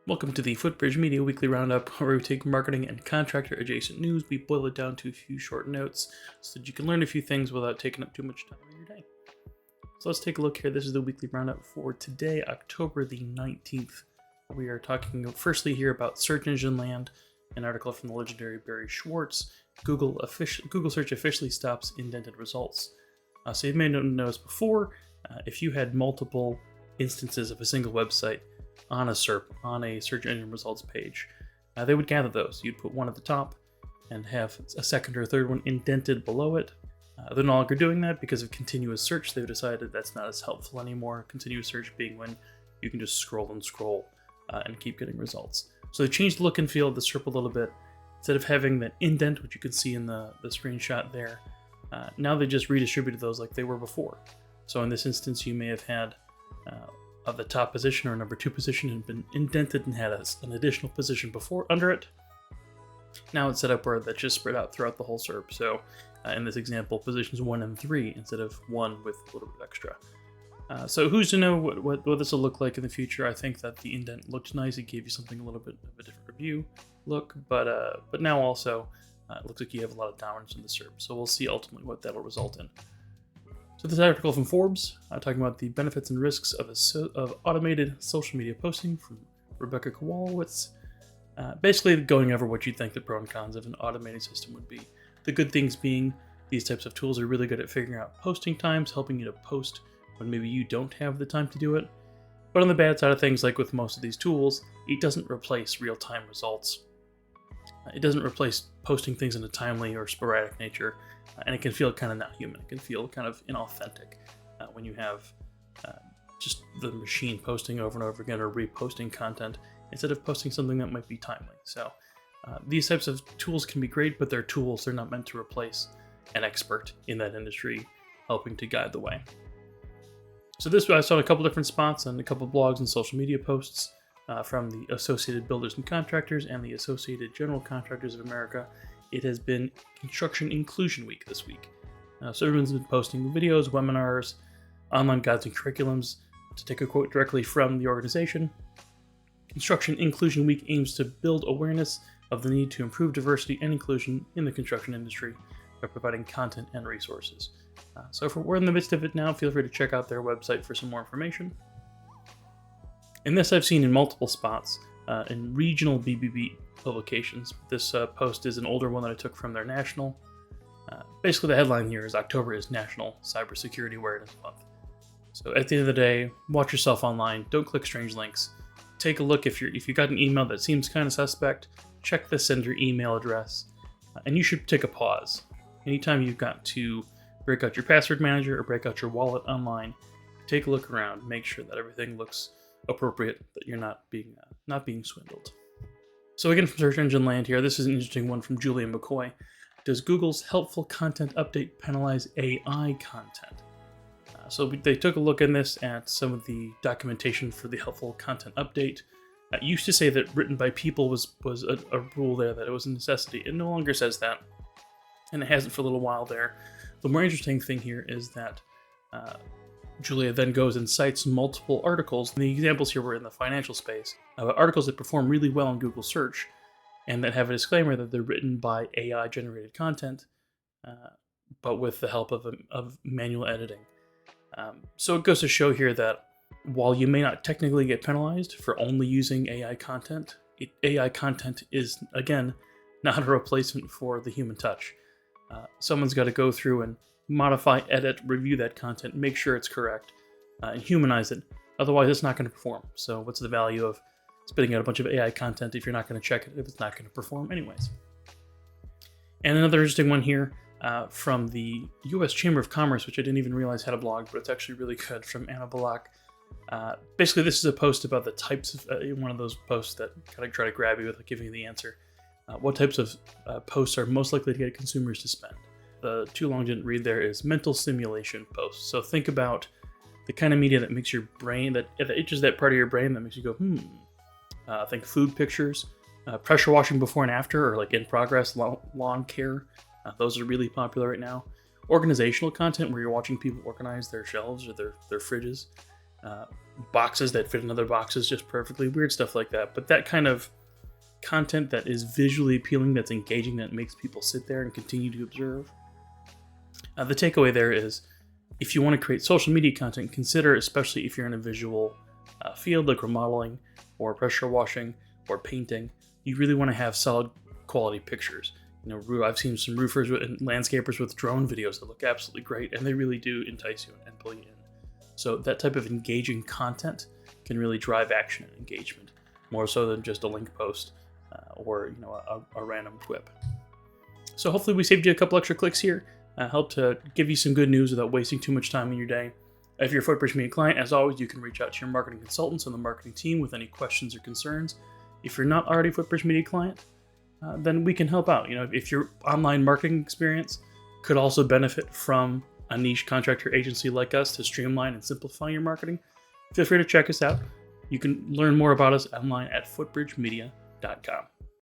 Welcome to the Footbridge Media Weekly Roundup, where we take marketing and contractor-adjacent news, we boil it down to a few short notes so that you can learn a few things without taking up too much time in your day. So let's take a look here. This is the weekly roundup for today, October the 19th. We are talking firstly here about search engine land, an article from the legendary Barry Schwartz. Google search officially stops indented results. So you may have noticed before, if you had multiple instances of a single website on a SERP, on a search engine results page, they would gather those. You'd put one at the top and have a second or third one indented below it. They're no longer doing that because of continuous search. They've decided that's not as helpful anymore. Continuous search being when you can just scroll and scroll and keep getting results. So they changed the look and feel of the SERP a little bit. Instead of having that indent, which you can see in the screenshot there, now they just redistributed those like they were before. So in this instance, you may have had of the top position or number 2 position had been indented and had an additional position before under it. Now it's set up where that's just spread out throughout the whole SERP. So in this example, positions 1 and 3 instead of 1 with a little bit extra. So who's to know what this will look like in the future? I think that the indent looked nice. It gave you something a little bit of a different review look, but now also it looks like you have a lot of dominance in the SERP. So we'll see ultimately what that'll result in. So this article from Forbes, talking about the benefits and risks of automated social media posting from Rebecca Kowalowitz. Basically going over what you think the pros and cons of an automated system would be. The good things being these types of tools are really good at figuring out posting times, helping you to post when maybe you don't have the time to do it. But on the bad side of things, like with most of these tools, it doesn't replace real-time results. It doesn't replace posting things in a timely or sporadic nature, and it can feel kind of not human. It can feel kind of inauthentic when you have just the machine posting over and over again or reposting content instead of posting something that might be timely. So these types of tools can be great, but they're tools. They're not meant to replace an expert in that industry helping to guide the way. So this I saw in a couple different spots and a couple blogs and social media posts from the Associated Builders and Contractors and the Associated General Contractors of America. It has been Construction Inclusion Week this week. So everyone's been posting videos, webinars, online guides and curriculums. To take a quote directly from the organization, Construction Inclusion Week aims to build awareness of the need to improve diversity and inclusion in the construction industry by providing content and resources. So if we're in the midst of it now, feel free to check out their website for some more information. And this I've seen in multiple spots in regional BBB publications. This post is an older one that I took from their national. Basically, the headline here is October is National Cybersecurity Awareness Month. So at the end of the day, watch yourself online. Don't click strange links. Take a look if you got an email that seems kind of suspect. Check the sender email address, and you should take a pause. Anytime you've got to break out your password manager or break out your wallet online, take a look around. Make sure that everything looks appropriate, that you're not being swindled. So again, from Search Engine Land here, this is an interesting one from Julia McCoy. Does Google's helpful content update penalize AI content? So they took a look in this at some of the documentation for the helpful content update. It used to say that written by people was a rule there, that it was a necessity. It no longer says that, and it hasn't for a little while there. The more interesting thing here is that Julia then goes and cites multiple articles. And the examples here were in the financial space, articles that perform really well in Google search and that have a disclaimer that they're written by AI-generated content, but with the help of manual editing. So it goes to show here that while you may not technically get penalized for only using AI content, AI content is, again, not a replacement for the human touch. Someone's got to go through and modify, edit, review that content, make sure it's correct, and humanize it. Otherwise, it's not going to perform. So what's the value of spitting out a bunch of AI content if you're not going to check it, if it's not going to perform anyways? And another interesting one here from the U.S. Chamber of Commerce, which I didn't even realize had a blog, but it's actually really good, from Anna Bullock. Basically, this is a post about the types of, one of those posts that kind of try to grab you without giving you the answer. What types of posts are most likely to get consumers to spend? The too long didn't read there is mental stimulation posts. So think about the kind of media that makes your brain, that itches that part of your brain that makes you go, think food pictures, pressure washing before and after, or like in progress lawn care. Those are really popular right now. Organizational content where you're watching people organize their shelves or their fridges. boxes that fit in other boxes just perfectly, weird stuff like that. But that kind of content that is visually appealing, that's engaging, that makes people sit there and continue to observe. The takeaway there is, if you want to create social media content, consider, especially if you're in a visual field like remodeling or pressure washing or painting, you really want to have solid quality pictures. I've seen some roofers and landscapers with drone videos that look absolutely great, and they really do entice you and pull you in. So that type of engaging content can really drive action and engagement, more so than just a link post or a random quip. So hopefully we saved you a couple extra clicks here, helped to give you some good news without wasting too much time in your day. If you're a Footbridge Media client, as always, you can reach out to your marketing consultants on the marketing team with any questions or concerns. If you're not already a Footbridge Media client, then we can help out. If your online marketing experience could also benefit from a niche contractor agency like us to streamline and simplify your marketing, feel free to check us out. You can learn more about us online at footbridgemedia.com.